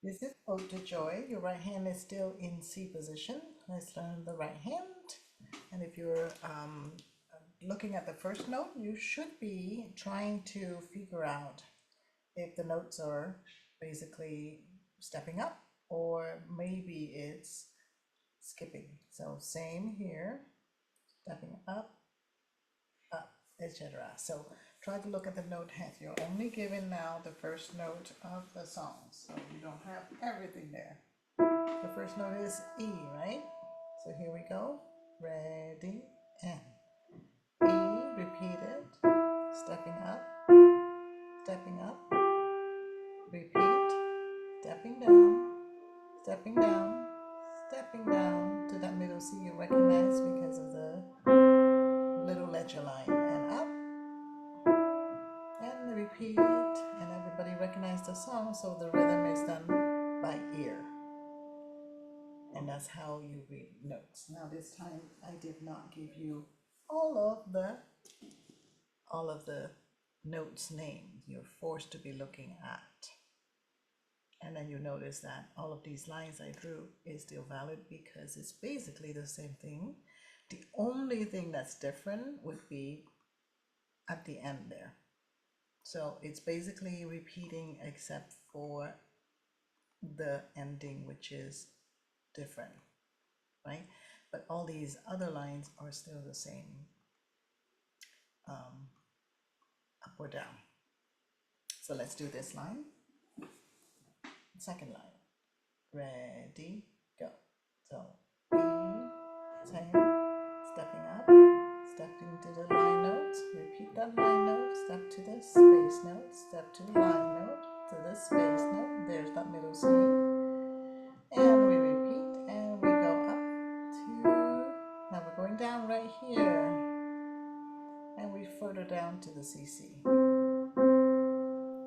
This is Ode to Joy. Your right hand is still in C position. Let's learn the right hand. And if you're looking at the first note, you should be trying to figure out if the notes are basically stepping up or maybe it's skipping. So same here, stepping up, etc. So try to look at the note head. You're only given now the first note of the song, so you don't have everything there. The first note is E, right? So here we go. Ready, and E, repeat it. Stepping up, repeat, stepping down, stepping down, stepping down to that middle C you recognize because of the little ledger line, and up, and repeat, and everybody recognizes the song, so the rhythm is done by ear. And that's how you read notes. Now this time I did not give you all of the notes named. You're forced to be looking at. And then you notice that all of these lines I drew is still valid because it's basically the same thing. The only thing that's different would be at the end there. So it's basically repeating except for the ending, which is different, right? But all these other lines are still the same, up or down. So let's do this line. Second line. Ready, go. So E, same, stepping up, stepping to the line note, repeat that line note, step to the space note, step to the line note, to the space note, there's that middle C, and we repeat, and we go up to, now we're going down right here, and we further down to the CC,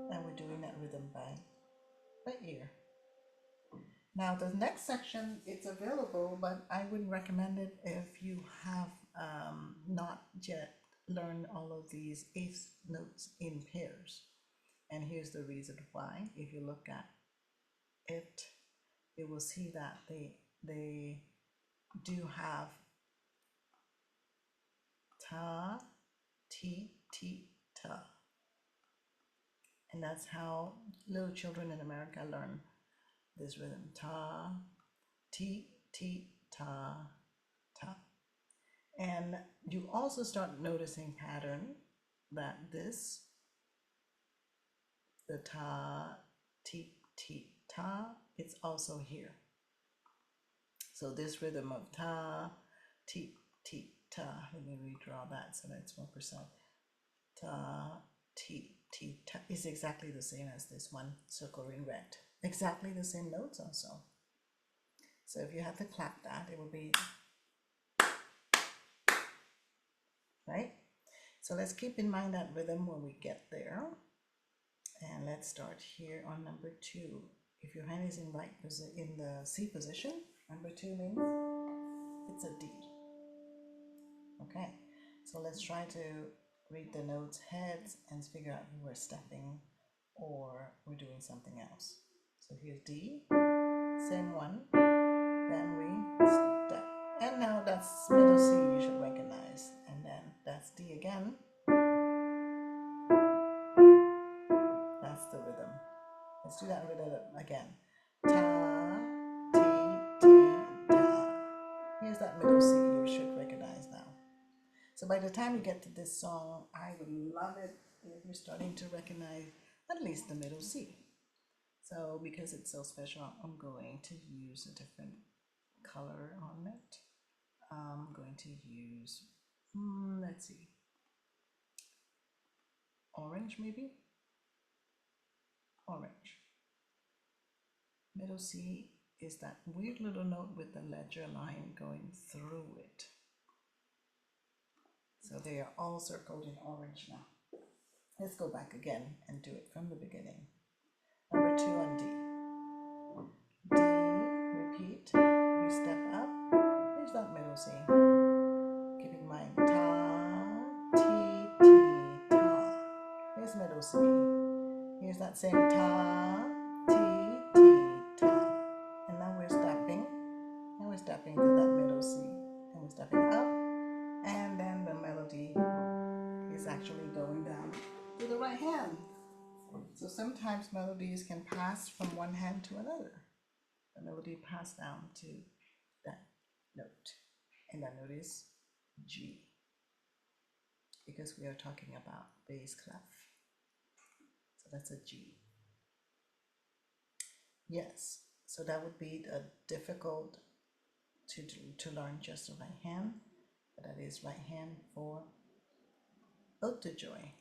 and we're doing that rhythm by ear. Now the next section, it's available, but I wouldn't recommend it if you have not yet learned all of these eighth notes in pairs. And here's the reason why. If you look at it, you will see that they do have ta, ti, ti, ta. And that's how little children in America learn this rhythm. Ta, ti, ti, ta, ta. And you also start noticing pattern that this, the ta, ti, ti, ta, it's also here. So this rhythm of ta, ti, ti, ta, let me redraw that so that's more precise. Ta, ti, ti, ta is exactly the same as this one circled in red. Exactly the same notes also. So if you had to clap that, it would be, right? So let's keep in mind that rhythm when we get there. And let's start here on number 2. If your hand is in the C position, number 2 means it's a D. Okay, so let's try to read the notes heads and figure out if we're stepping or we're doing something else. So here's D, same one, then we step. And now that's middle C you should recognize. And then that's D again. That's the rhythm. Let's do that rhythm again. Ta, ti, ti, ta. Here's that middle C you should recognize now. So by the time you get to this song, I would love it if you're starting to recognize at least the middle C. So because it's so special, I'm going to use a different color on it. I'm going to use, let's see, orange maybe? Orange. Middle C is that weird little note with the ledger line going through it. So they are all circled in orange now. Let's go back again and do it from the beginning. Number 2 on D. D, repeat, we step up. Here's that middle C. Keep in mind, ta, ti, ti, ta. Here's middle C. Here's that same ta, ti, ti, right hand. So sometimes melodies can pass from one hand to another. The melody passed down to that note, and that note is G, because we are talking about bass clef. So that's a G. Yes, so that would be difficult to learn just the right hand, but that is right hand for haute de joy.